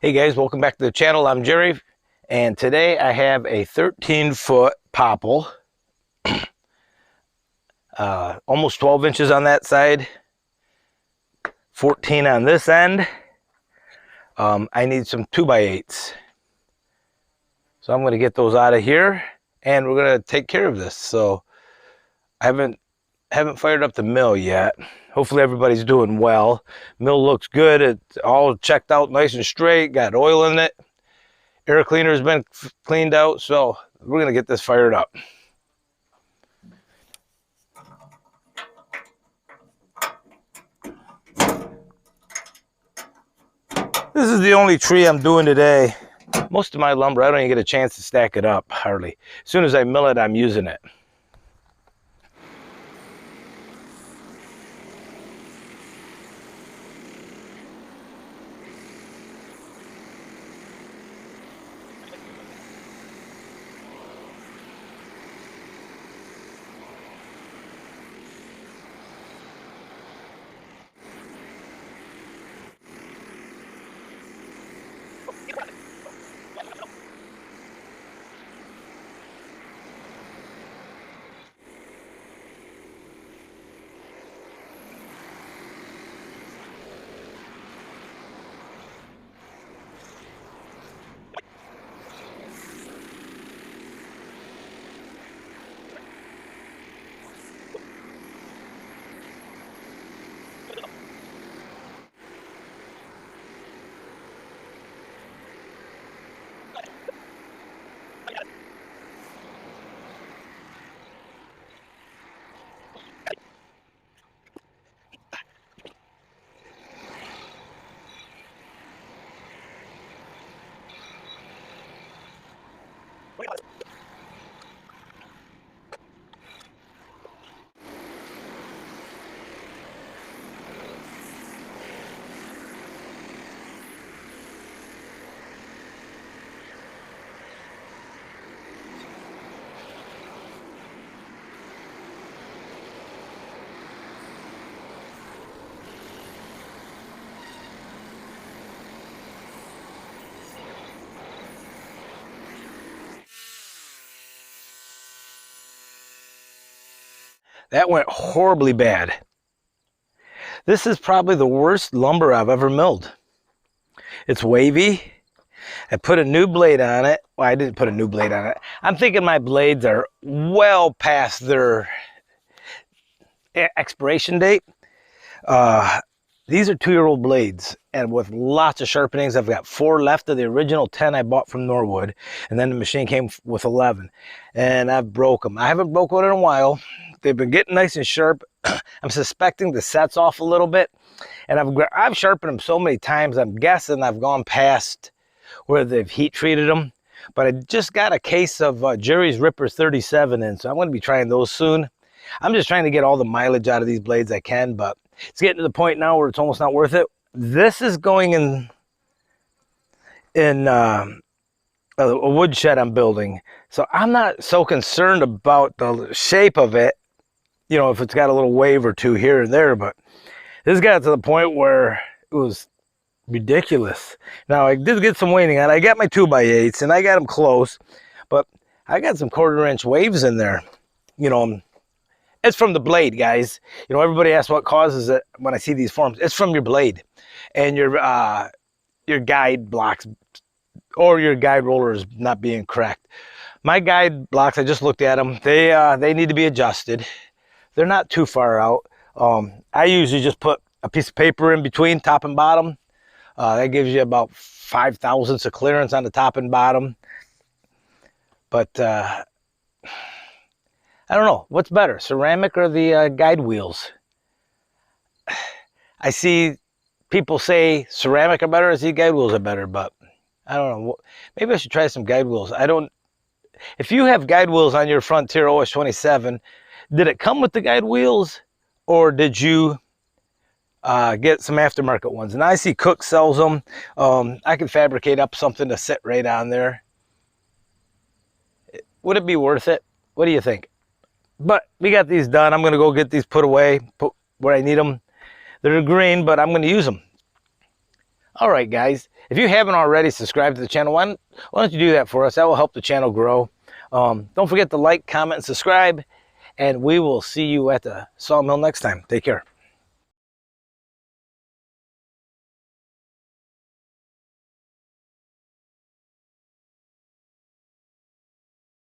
Hey guys, welcome back to the channel. I'm Jerry, and today I have a 13-foot popple, almost 12 inches on that side, 14 on this end. I need some 2x8s, so I'm going to get those out of here, and we're going to take care of this. So I haven't fired up the mill yet. Hopefully everybody's doing well. Mill looks good. It's all checked out nice and straight. Got oil in it. Air cleaner's been cleaned out. So we're going to get this fired up. This is the only tree I'm doing today. Most of my lumber, I don't even get a chance to stack it up, hardly. As soon as I mill it, I'm using it. That went horribly bad. This is probably the worst lumber I've ever milled. It's wavy. I put a new blade on it. Well, I didn't put a new blade on it. I'm thinking my blades are well past their expiration date. These are 2-year-old blades, and with lots of sharpenings. I've got 4 left of the original 10 I bought from Norwood, and then the machine came with 11, and I've broke them. I haven't broke one in a while. They've been getting nice and sharp. I'm suspecting the set's off a little bit, and I've sharpened them so many times. I'm guessing I've gone past where they've heat treated them. But I just got a case of Jerry's Ripper 37 in, so I'm going to be trying those soon. I'm just trying to get all the mileage out of these blades I can, but it's getting to the point now where it's almost not worth it. This is going in a wood shed I'm building, so I'm not so concerned about the shape of it. You know, if it's got a little wave or two here and there, but this got to the point where it was ridiculous. Now I did get some waning on it. I got my 2x8s and I got them close, but I got some 1/4-inch waves in there. You know, it's from the blade, guys. You know, everybody asks what causes it when I see these forms. It's from your blade and your guide blocks or your guide rollers not being correct. My guide blocks, I just looked at them. They need to be adjusted. They're not too far out. I usually just put a piece of paper in between top and bottom. That gives you about 5 thousandths of clearance on the top and bottom. But I don't know. What's better, ceramic or the guide wheels? I see people say ceramic are better. I see guide wheels are better, but I don't know. Maybe I should try some guide wheels. If you have guide wheels on your Frontier OS27, did it come with the guide wheels, or did you get some aftermarket ones? And I see Cook sells them. I can fabricate up something to sit right on there. Would it be worth it? What do you think? But we got these done. I'm going to go get these put away, put where I need them. They're green, but I'm going to use them. All right, guys, if you haven't already subscribed to the channel, why don't you do that for us? That will help the channel grow. Don't forget to like, comment, and subscribe, and we will see you at the sawmill next time. Take care.